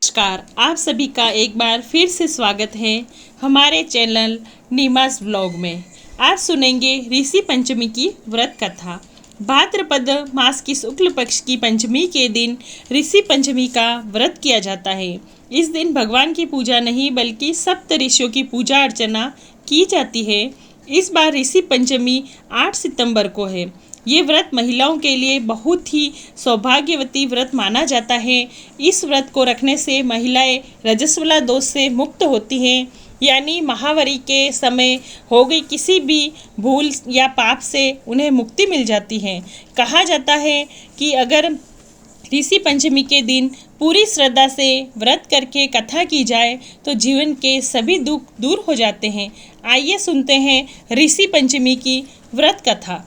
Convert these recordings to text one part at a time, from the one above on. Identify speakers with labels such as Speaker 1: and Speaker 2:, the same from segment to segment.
Speaker 1: नमस्कार, आप सभी का एक बार फिर से स्वागत है हमारे चैनल नीमास ब्लॉग में। आज सुनेंगे ऋषि पंचमी की व्रत कथा। भाद्रपद मास की शुक्ल पक्ष की पंचमी के दिन ऋषि पंचमी का व्रत किया जाता है। इस दिन भगवान की पूजा नहीं बल्कि सप्त ऋषियों की पूजा अर्चना की जाती है। इस बार ऋषि पंचमी 8 सितंबर को है। ये व्रत महिलाओं के लिए बहुत ही सौभाग्यवती व्रत माना जाता है। इस व्रत को रखने से महिलाएं रजस्वला दोष से मुक्त होती हैं, यानी महावारी के समय हो गई किसी भी भूल या पाप से उन्हें मुक्ति मिल जाती है। कहा जाता है कि अगर ऋषि पंचमी के दिन पूरी श्रद्धा से व्रत करके कथा की जाए तो जीवन के सभी दुख दूर हो जाते हैं। आइए सुनते हैं ऋषि पंचमी की व्रत कथा।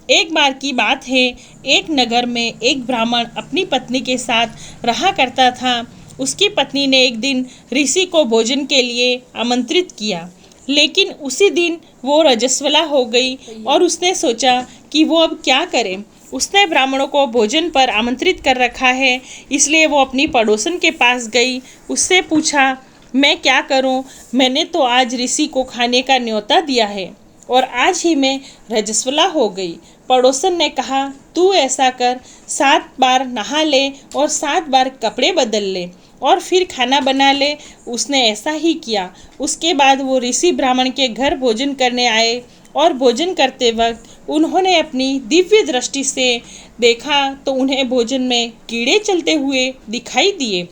Speaker 1: एक बार की बात है, एक नगर में एक ब्राह्मण अपनी पत्नी के साथ रहा करता था। उसकी पत्नी ने एक दिन ऋषि को भोजन के लिए आमंत्रित किया, लेकिन उसी दिन वो रजस्वला हो गई और उसने सोचा कि वो अब क्या करे। उसने ब्राह्मणों को भोजन पर आमंत्रित कर रखा है, इसलिए वो अपनी पड़ोसन के पास गई। उससे पूछा, मैं क्या करूं? मैंने तो आज ऋषि को खाने का न्योता दिया है और आज ही मैं रजस्वला हो गई। पड़ोसन ने कहा, तू ऐसा कर, 7 बार नहा ले और 7 बार कपड़े बदल ले और फिर खाना बना ले। उसने ऐसा ही किया। उसके बाद वो ऋषि ब्राह्मण के घर भोजन करने आए और भोजन करते वक्त उन्होंने अपनी दिव्य दृष्टि से देखा तो उन्हें भोजन में कीड़े चलते हुए दिखाई दिए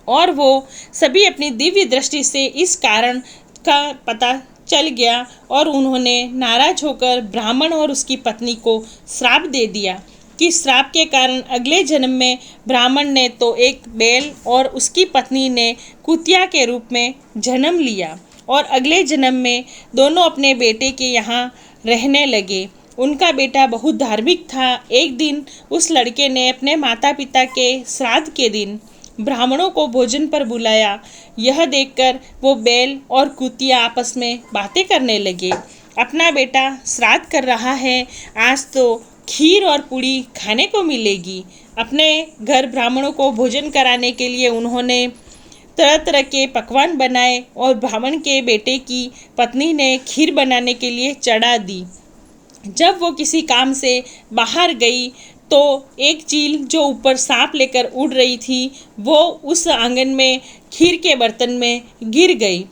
Speaker 1: और वो सभी अपनी दिव्य दृष्टि से इस कारण का पता चल गया और उन्होंने नाराज होकर ब्राह्मण और उसकी पत्नी को श्राप दे दिया कि श्राप के कारण अगले जन्म में ब्राह्मण ने तो एक बैल और उसकी पत्नी ने कुतिया के रूप में जन्म लिया और अगले जन्म में दोनों अपने बेटे के यहाँ रहने लगे। उनका बेटा बहुत धार्मिक था। एक दिन उस लड़के ने अपने माता पिता के श्राद्ध के दिन ब्राह्मणों को भोजन पर बुलाया। यह देखकर वो बैल और कुतिया आपस में बातें करने लगे। अपना बेटा श्राद्ध कर रहा है, आज तो खीर और पूड़ी खाने को मिलेगी। अपने घर ब्राह्मणों को भोजन कराने के लिए उन्होंने तरह तरह के पकवान बनाए और ब्राह्मण के बेटे की पत्नी ने खीर बनाने के लिए चढ़ा दी। जब वो किसी काम से बाहर गई तो एक चील जो ऊपर सांप लेकर उड़ रही थी वो उस आंगन में खीर के बर्तन में गिर गई।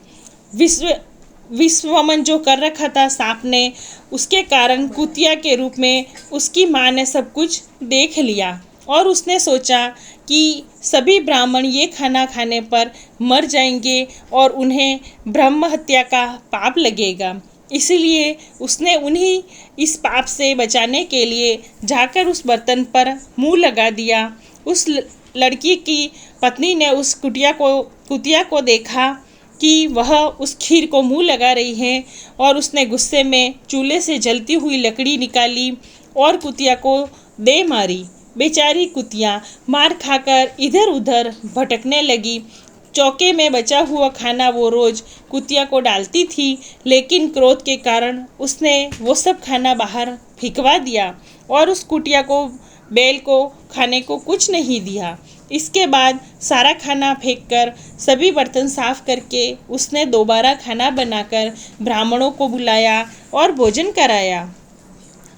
Speaker 1: विश्वमन जो कर रखा था सांप ने, उसके कारण कुतिया के रूप में उसकी माँ ने सब कुछ देख लिया और उसने सोचा कि सभी ब्राह्मण ये खाना खाने पर मर जाएंगे और उन्हें ब्रह्म हत्या का पाप लगेगा। इसीलिए उसने उन्हीं इस पाप से बचाने के लिए जाकर उस बर्तन पर मुंह लगा दिया। उस लड़की की पत्नी ने उस कुतिया को देखा कि वह उस खीर को मुंह लगा रही है और उसने गुस्से में चूल्हे से जलती हुई लकड़ी निकाली और कुतिया को दे मारी। बेचारी कुतिया मार खाकर इधर उधर भटकने लगी। चौके में बचा हुआ खाना वो रोज कुतिया को डालती थी, लेकिन क्रोध के कारण उसने वो सब खाना बाहर फेंकवा दिया और उस कुतिया को बैल को खाने को कुछ नहीं दिया। इसके बाद सारा खाना फेंककर सभी बर्तन साफ करके उसने दोबारा खाना बनाकर ब्राह्मणों को बुलाया और भोजन कराया।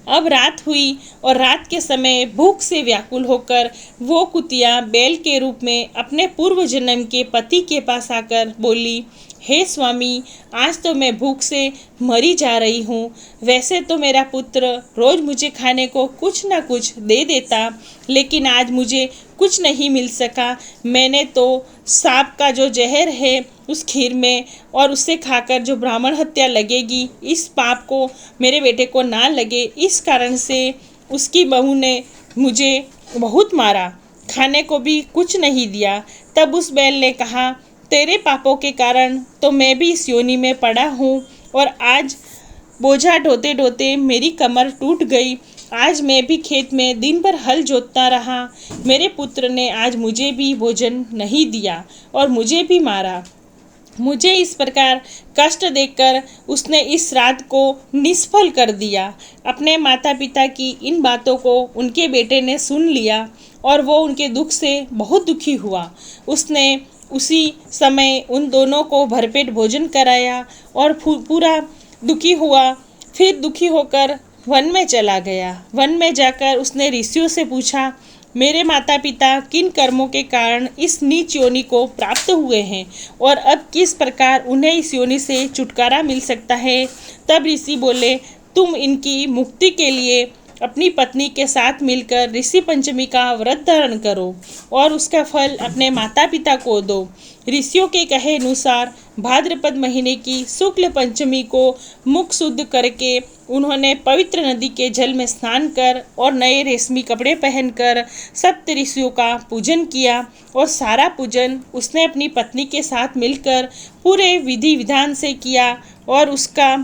Speaker 1: अब रात हुई और रात के समय भूख से व्याकुल होकर वो कुतिया बैल के रूप में अपने पूर्व जन्म के पति के पास आकर बोली, हे स्वामी, आज तो मैं भूख से मरी जा रही हूँ। वैसे तो मेरा पुत्र रोज मुझे खाने को कुछ न कुछ दे देता, लेकिन आज मुझे कुछ नहीं मिल सका। मैंने तो सांप का जो जहर है उस खीर में और उससे खाकर जो ब्राह्मण हत्या लगेगी, इस पाप को मेरे बेटे को ना लगे, इस कारण से उसकी बहू ने मुझे बहुत मारा, खाने को भी कुछ नहीं दिया। तब उस बैल ने कहा, तेरे पापों के कारण तो मैं भी इस योनि में पड़ा हूँ और आज बोझा ढोते ढोते मेरी कमर टूट गई। आज मैं भी खेत में दिन भर हल जोतता रहा। मेरे पुत्र ने आज मुझे भी भोजन नहीं दिया और मुझे भी मारा। मुझे इस प्रकार कष्ट देकर उसने इस श्राद्ध को निष्फल कर दिया। अपने माता पिता की इन बातों को उनके बेटे ने सुन लिया और वो उनके दुख से बहुत दुखी हुआ। उसने उसी समय उन दोनों को भरपेट भोजन कराया और पूरा दुखी हुआ। फिर दुखी होकर वन में चला गया। वन में जाकर उसने ऋषियों से पूछा, मेरे माता पिता किन कर्मों के कारण इस नीच योनि को प्राप्त हुए हैं और अब किस प्रकार उन्हें इस योनि से छुटकारा मिल सकता है। तब ऋषि बोले, तुम इनकी मुक्ति के लिए अपनी पत्नी के साथ मिलकर ऋषि पंचमी का व्रत धारण करो और उसका फल अपने माता पिता को दो। ऋषियों के कहे अनुसार भाद्रपद महीने की शुक्ल पंचमी को मुख शुद्ध करके उन्होंने पवित्र नदी के जल में स्नान कर और नए रेशमी कपड़े पहनकर सप्त ऋषियों का पूजन किया और सारा पूजन उसने अपनी पत्नी के साथ मिलकर पूरे विधि विधान से किया और उसका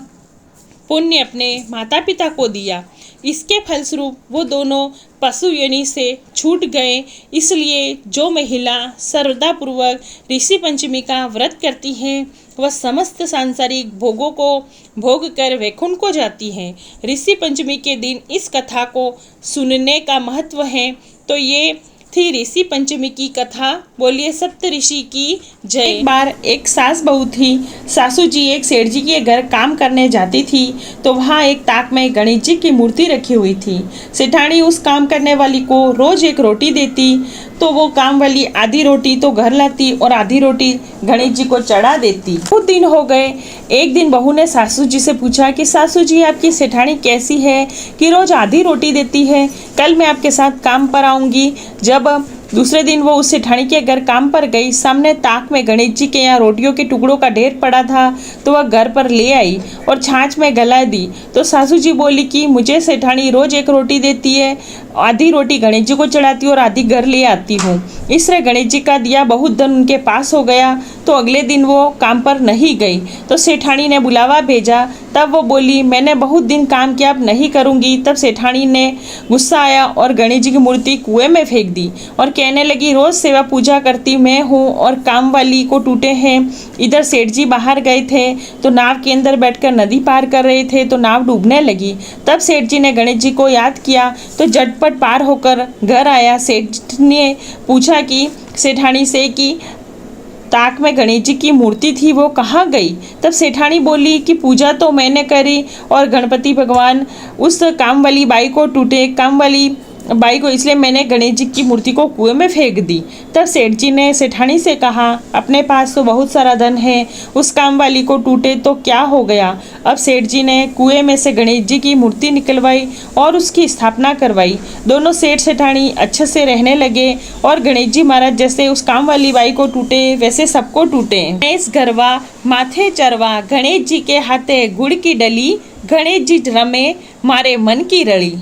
Speaker 1: पुण्य अपने माता पिता को दिया। इसके फलस्वरूप वो दोनों पशु योनि से छूट गए। इसलिए जो महिला श्रद्धापूर्वक ऋषि पंचमी का व्रत करती हैं वह समस्त सांसारिक भोगों को भोग कर वैकुंठ को जाती हैं। ऋषि पंचमी के दिन इस कथा को सुनने का महत्व है। तो ये थी ऋषि पंचमी की कथा। बोलिए सप्त ऋषि की जय। एक बार एक सास बहू थी। सासू जी एक सेठ जी के घर काम करने जाती थी तो वहाँ एक ताक में गणेश जी की मूर्ति रखी हुई थी। सेठानी उस काम करने वाली को रोज एक रोटी देती तो वो काम वाली आधी रोटी तो घर लाती और आधी रोटी गणेश जी को चढ़ा देती। कुछ दिन हो गए। एक दिन बहू ने सासू जी से पूछा कि सासू जी आपकी सेठानी कैसी है कि रोज आधी रोटी देती है। कल मैं आपके साथ काम पर आऊँगी। जब दूसरे दिन वो उस सेठानी के घर काम पर गई, सामने ताक में गणेश जी के यहाँ रोटियों के टुकड़ों का ढेर पड़ा था तो वह घर पर ले आई और छाछ में गला दी। तो सासू जी बोली कि मुझे सेठानी रोज एक रोटी देती है, आधी रोटी गणेश जी को चढ़ाती और आधी घर ले आती हूँ। इस तरह गणेश जी का दिया बहुत धन उनके पास हो गया। तो अगले दिन वो काम पर नहीं गई तो सेठानी ने बुलावा भेजा। तब वो बोली मैंने बहुत दिन काम किया, अब नहीं करूँगी। तब सेठानी ने गुस्सा आया और गणेश जी की मूर्ति कुएं में फेंक दी और कहने लगी रोज सेवा पूजा करती मैं हूँ और काम वाली को टूटे हैं। इधर सेठ जी बाहर गए थे तो नाव के अंदर बैठकर नदी पार कर रहे थे तो नाव डूबने लगी। तब सेठ जी ने गणेश जी को याद किया तो झटपट पार होकर घर आया। सेठ ने पूछा कि सेठानी से कि ताक में गणेश जी की मूर्ति थी वो कहाँ गई। तब सेठानी बोली कि पूजा तो मैंने करी और गणपति भगवान उस काम वाली बाई को टूटे, काम वाली बाई को, इसलिए मैंने गणेश जी की मूर्ति को कुएं में फेंक दी। तब सेठ जी ने सेठानी से कहा अपने पास तो बहुत सारा धन है, उस काम वाली को टूटे तो क्या हो गया। अब सेठ जी ने कुएं में से गणेश जी की मूर्ति निकलवाई और उसकी स्थापना करवाई। दोनों सेठ सेठानी अच्छे से रहने लगे और गणेश जी महाराज जैसे उस काम वाली बाई को टूटे वैसे सबको टूटे। गणेश गरवा माथे चरवा, गणेश जी के हाथे गुड़ की डली, गणेश जी रमे मारे मन की रड़ी।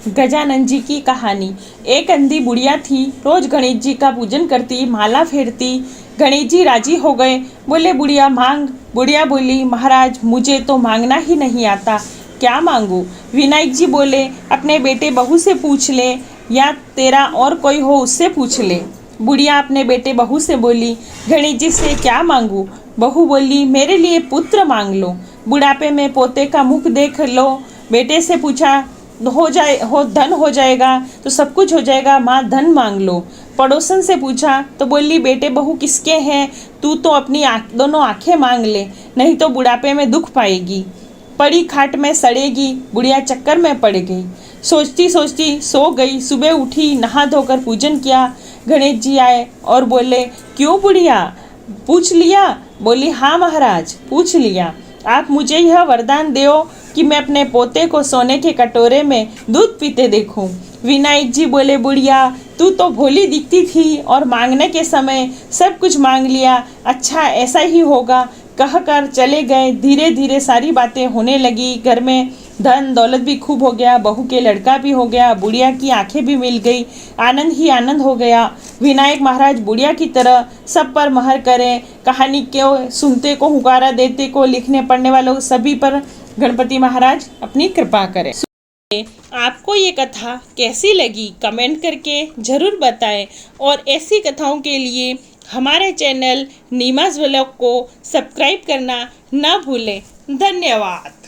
Speaker 1: गजानन जी की कहानी। एक अंधी बुढ़िया थी, रोज गणेश जी का पूजन करती, माला फेरती। गणेश जी राजी हो गए, बोले बुढ़िया मांग। बुढ़िया बोली महाराज मुझे तो मांगना ही नहीं आता, क्या मांगू। विनायक जी बोले अपने बेटे बहू से पूछ ले या तेरा और कोई हो उससे पूछ ले। बुढ़िया अपने बेटे बहू से बोली गणेश जी से क्या मांगू। बहू बोली मेरे लिए पुत्र मांग लो, बुढ़ापे में पोते का मुख देख लो। बेटे से पूछा धन हो जाएगा तो सब कुछ हो जाएगा, माँ धन मांग लो। पड़ोसन से पूछा तो बोली बेटे बहू किसके हैं, तू तो अपनी दोनों आंखें मांग ले, नहीं तो बुढ़ापे में दुख पाएगी, पड़ी खाट में सड़ेगी। बुढ़िया चक्कर में पड़ गई, सोचती सोचती सो गई। सुबह उठी, नहा धोकर पूजन किया। गणेश जी आए और बोले क्यों बुढ़िया, पूछ लिया। बोली हाँ महाराज पूछ लिया। आप मुझे यह वरदान दो कि मैं अपने पोते को सोने के कटोरे में दूध पीते देखूं। विनायक जी बोले बुढ़िया तू तो भोली दिखती थी और मांगने के समय सब कुछ मांग लिया, अच्छा ऐसा ही होगा। कहकर चले गए। धीरे धीरे सारी बातें होने लगी। घर में धन दौलत भी खूब हो गया, बहू के लड़का भी हो गया, बुढ़िया की आंखें भी मिल गई, आनंद ही आनंद हो गया। विनायक महाराज बुढ़िया की तरह सब पर महर करें। कहानी को सुनते को, हुकारा देते को, लिखने पढ़ने वालों सभी पर गणपति महाराज अपनी कृपा करें। आपको ये कथा कैसी लगी कमेंट करके ज़रूर बताएं और ऐसी कथाओं के लिए हमारे चैनल नीमास व्लॉग को सब्सक्राइब करना ना भूलें। धन्यवाद।